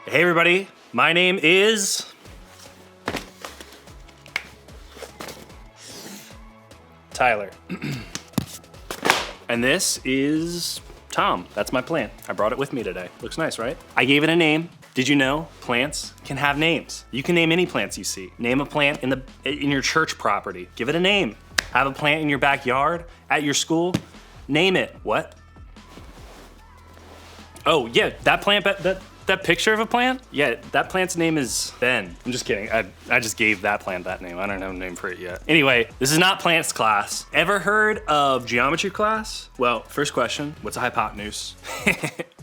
Hey everybody, my name is Tyler. And this is Tom. That's my plant. I brought it with me today. Looks nice, right? I gave it a name. Did you know plants can have names? You can name any plants you see. Name a plant in your church property. Give it a name. Have a plant in your backyard, at your school. Name it. What? Oh yeah, that plant, that picture of a plant? Yeah, that plant's name is Ben. I'm just kidding. I just gave that plant that name. I don't have a name for it yet. Anyway, this is not plants class. Ever heard of geometry class? Well, first question, what's a hypotenuse?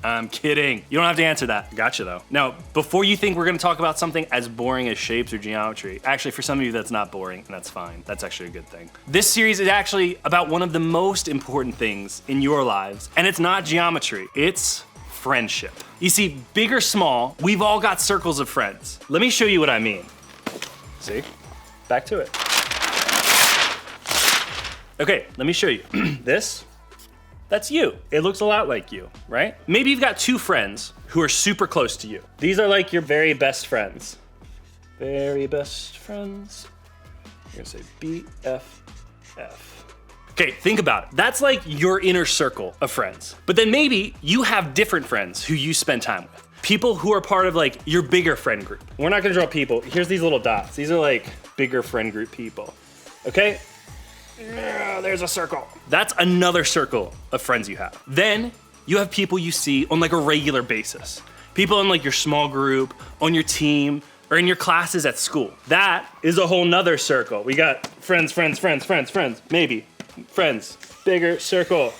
I'm kidding. You don't have to answer that. Gotcha though. Now, before you think we're gonna talk about something as boring as shapes or geometry, actually for some of you that's not boring, and that's fine. That's actually a good thing. This series is actually about one of the most important things in your lives, and it's not geometry, it's friendship. You see, big or small, we've all got circles of friends. Let me show you what I mean. See? Back to it. Okay, let me show you. That's you. It looks a lot like you, right? Maybe you've got two friends who are super close to you. These are like your very best friends. Very best friends. You're gonna say BFF. Okay, think about it. That's like your inner circle of friends. But then maybe you have different friends who you spend time with. People who are part of like your bigger friend group. We're not gonna draw people. Here's these little dots. These are like bigger friend group people, okay? Yeah, there's a circle. That's another circle of friends you have. Then you have people you see on like a regular basis. People in like your small group, on your team, or in your classes at school. That is a whole nother circle. We got friends, maybe. Friends, bigger circle,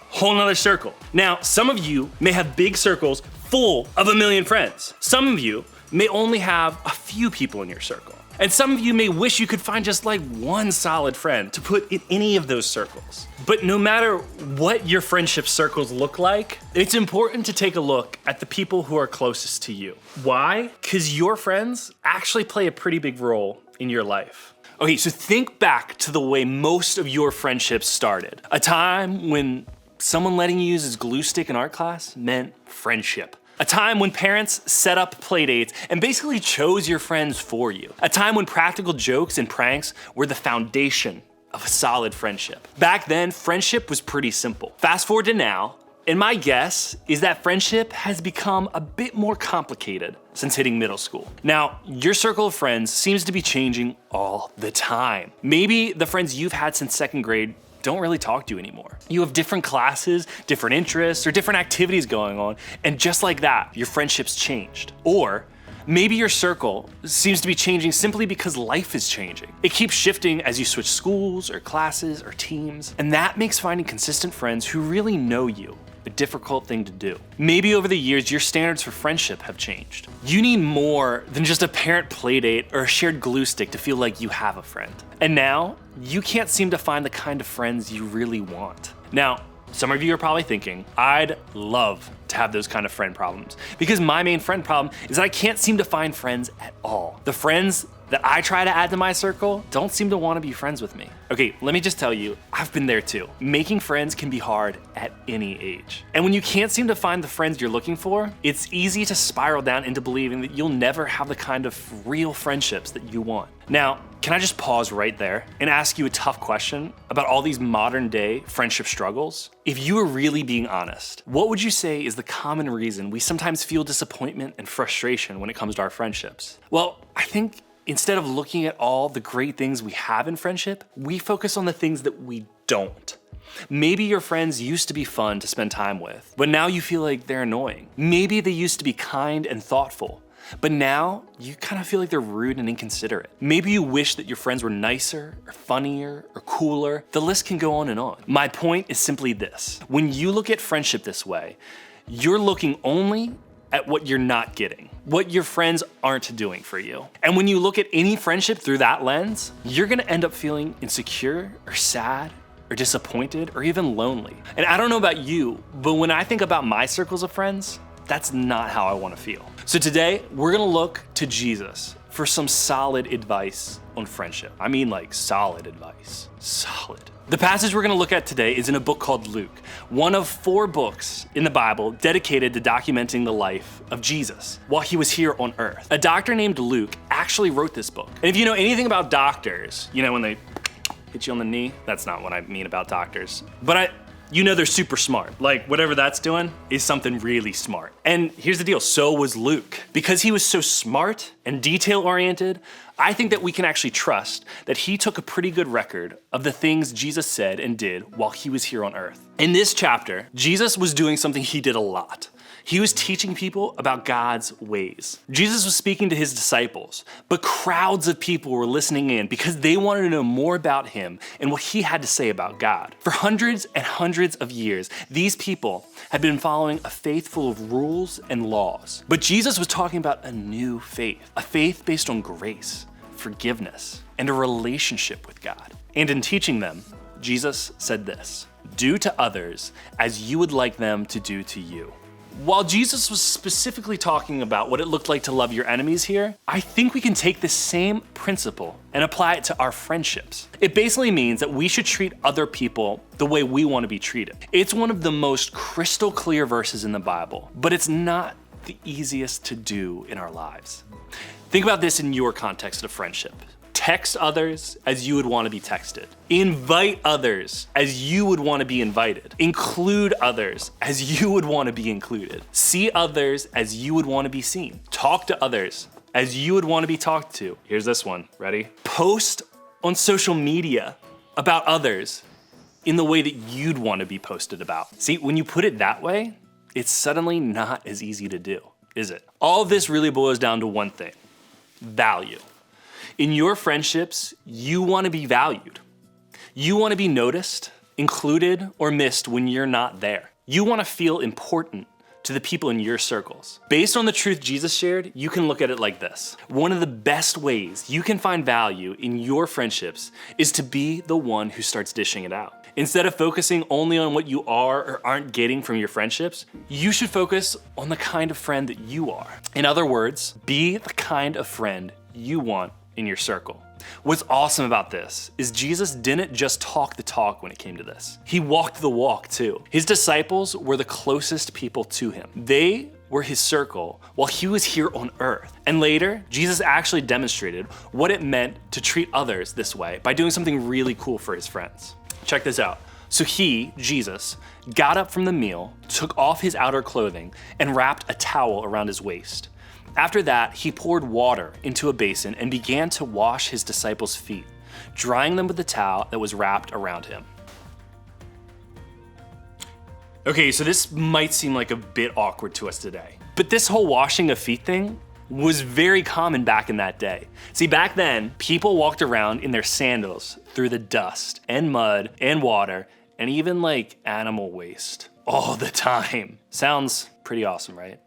whole nother circle. Now, some of you may have big circles full of a million friends. Some of you may only have a few people in your circle. And some of you may wish you could find just like one solid friend to put in any of those circles. But no matter what your friendship circles look like, it's important to take a look at the people who are closest to you. Why? Because your friends actually play a pretty big role in your life. Okay, so think back to the way most of your friendships started. A time when someone letting you use his glue stick in art class meant friendship. A time when parents set up play dates and basically chose your friends for you. A time when practical jokes and pranks were the foundation of a solid friendship. Back then, friendship was pretty simple. Fast forward to now, and my guess is that friendship has become a bit more complicated since hitting middle school. Now, your circle of friends seems to be changing all the time. Maybe the friends you've had since second grade don't really talk to you anymore. You have different classes, different interests, or different activities going on, and just like that, your friendships changed. Or maybe your circle seems to be changing simply because life is changing. It keeps shifting as you switch schools or classes or teams, and that makes finding consistent friends who really know you a difficult thing to do. Maybe over the years, your standards for friendship have changed. You need more than just a parent playdate or a shared glue stick to feel like you have a friend. And now, you can't seem to find the kind of friends you really want. Now, some of you are probably thinking, I'd love to have those kind of friend problems because my main friend problem is that I can't seem to find friends at all. The friends that I try to add to my circle don't seem to want to be friends with me. Okay, let me just tell you, I've been there too. Making friends can be hard at any age. And when you can't seem to find the friends you're looking for, it's easy to spiral down into believing that you'll never have the kind of real friendships that you want. Now, can I just pause right there and ask you a tough question about all these modern day friendship struggles? If you were really being honest, what would you say is the common reason we sometimes feel disappointment and frustration when it comes to our friendships? Well, I think instead of looking at all the great things we have in friendship, we focus on the things that we don't. Maybe your friends used to be fun to spend time with, but now you feel like they're annoying. Maybe they used to be kind and thoughtful, but now you kind of feel like they're rude and inconsiderate. Maybe you wish that your friends were nicer or funnier or cooler. The list can go on and on. My point is simply this. When you look at friendship this way, you're looking only at what you're not getting, what your friends aren't doing for you. And when you look at any friendship through that lens, you're gonna end up feeling insecure or sad or disappointed or even lonely. And I don't know about you, but when I think about my circles of friends, that's not how I wanna feel. So today, we're gonna look to Jesus for some solid advice on friendship. I mean like solid advice, solid. The passage we're gonna look at today is in a book called Luke, one of 4 books in the Bible dedicated to documenting the life of Jesus while he was here on earth. A doctor named Luke actually wrote this book. And if you know anything about doctors, you know when they hit you on the knee, that's not what I mean about doctors. But you know they're super smart. Like whatever that's doing is something really smart. And here's the deal, so was Luke. Because he was so smart and detail-oriented, I think that we can actually trust that he took a pretty good record of the things Jesus said and did while he was here on earth. In this chapter, Jesus was doing something he did a lot. He was teaching people about God's ways. Jesus was speaking to his disciples, but crowds of people were listening in because they wanted to know more about him and what he had to say about God. For hundreds and hundreds of years, these people had been following a faith full of rules and laws. But Jesus was talking about a new faith, a faith based on grace, forgiveness, and a relationship with God. And in teaching them, Jesus said this: "Do to others as you would like them to do to you." While Jesus was specifically talking about what it looked like to love your enemies here, I think we can take this same principle and apply it to our friendships. It basically means that we should treat other people the way we want to be treated. It's one of the most crystal clear verses in the Bible, but it's not the easiest to do in our lives. Think about this in your context of friendship. Text others as you would want to be texted. Invite others as you would want to be invited. Include others as you would want to be included. See others as you would want to be seen. Talk to others as you would want to be talked to. Here's this one, ready? Post on social media about others in the way that you'd want to be posted about. See, when you put it that way, it's suddenly not as easy to do, is it? All of this really boils down to one thing: value. In your friendships, you want to be valued. You want to be noticed, included, or missed when you're not there. You want to feel important to the people in your circles. Based on the truth Jesus shared, you can look at it like this. One of the best ways you can find value in your friendships is to be the one who starts dishing it out. Instead of focusing only on what you are or aren't getting from your friendships, you should focus on the kind of friend that you are. In other words, be the kind of friend you want in your circle. What's awesome about this is Jesus didn't just talk the talk when it came to this. He walked the walk too. His disciples were the closest people to him. They were his circle while he was here on earth. And later, Jesus actually demonstrated what it meant to treat others this way by doing something really cool for his friends. Check this out. So he, Jesus, got up from the meal, took off his outer clothing, and wrapped a towel around his waist. After that, he poured water into a basin and began to wash his disciples' feet, drying them with the towel that was wrapped around him. Okay, so this might seem like a bit awkward to us today, but this whole washing of feet thing was very common back in that day. See, back then, people walked around in their sandals through the dust and mud and water and even like animal waste all the time. Sounds pretty awesome, right?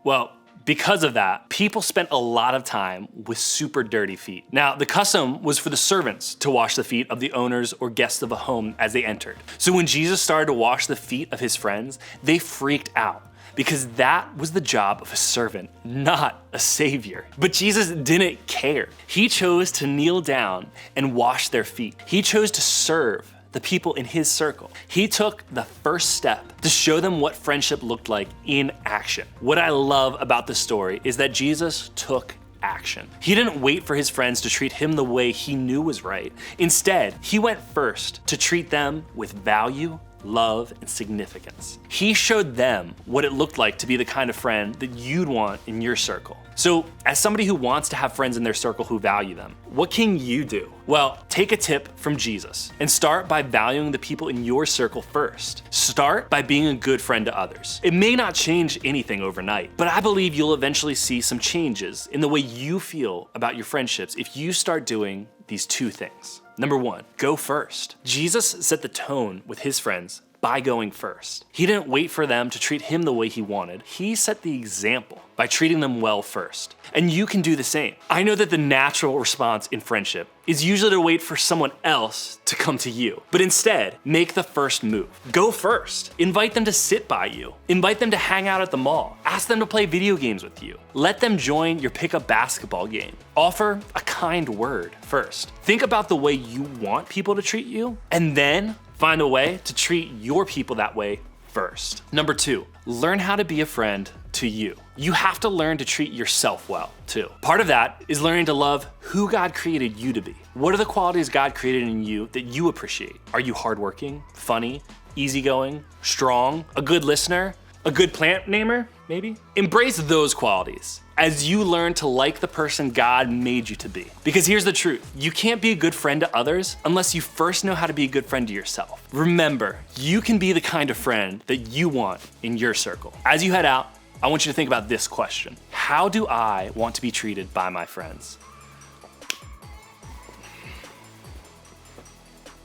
Well, because of that, people spent a lot of time with super dirty feet. Now, the custom was for the servants to wash the feet of the owners or guests of a home as they entered. So when Jesus started to wash the feet of his friends, they freaked out because that was the job of a servant, not a savior. But Jesus didn't care. He chose to kneel down and wash their feet. He chose to serve the people in his circle. He took the first step to show them what friendship looked like in action. What I love about this story is that Jesus took action. He didn't wait for his friends to treat him the way he knew was right. Instead, he went first to treat them with value, love, and significance. He showed them what it looked like to be the kind of friend that you'd want in your circle. So, as somebody who wants to have friends in their circle who value them, what can you do? Well, take a tip from Jesus and start by valuing the people in your circle first. Start by being a good friend to others. It may not change anything overnight, but I believe you'll eventually see some changes in the way you feel about your friendships if you start doing these 2 things. Number 1, go first. Jesus set the tone with his friends by going first. He didn't wait for them to treat him the way he wanted. He set the example by treating them well first. And you can do the same. I know that the natural response in friendship is usually to wait for someone else to come to you. But instead, make the first move. Go first. Invite them to sit by you. Invite them to hang out at the mall. Ask them to play video games with you. Let them join your pickup basketball game. Offer a kind word first. Think about the way you want people to treat you, and then find a way to treat your people that way first. Number 2, learn how to be a friend to you. You have to learn to treat yourself well, too. Part of that is learning to love who God created you to be. What are the qualities God created in you that you appreciate? Are you hardworking, funny, easygoing, strong, a good listener, a good plant namer, maybe? Embrace those qualities as you learn to like the person God made you to be. Because here's the truth, you can't be a good friend to others unless you first know how to be a good friend to yourself. Remember, you can be the kind of friend that you want in your circle. As you head out, I want you to think about this question. How do I want to be treated by my friends?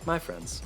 My friends.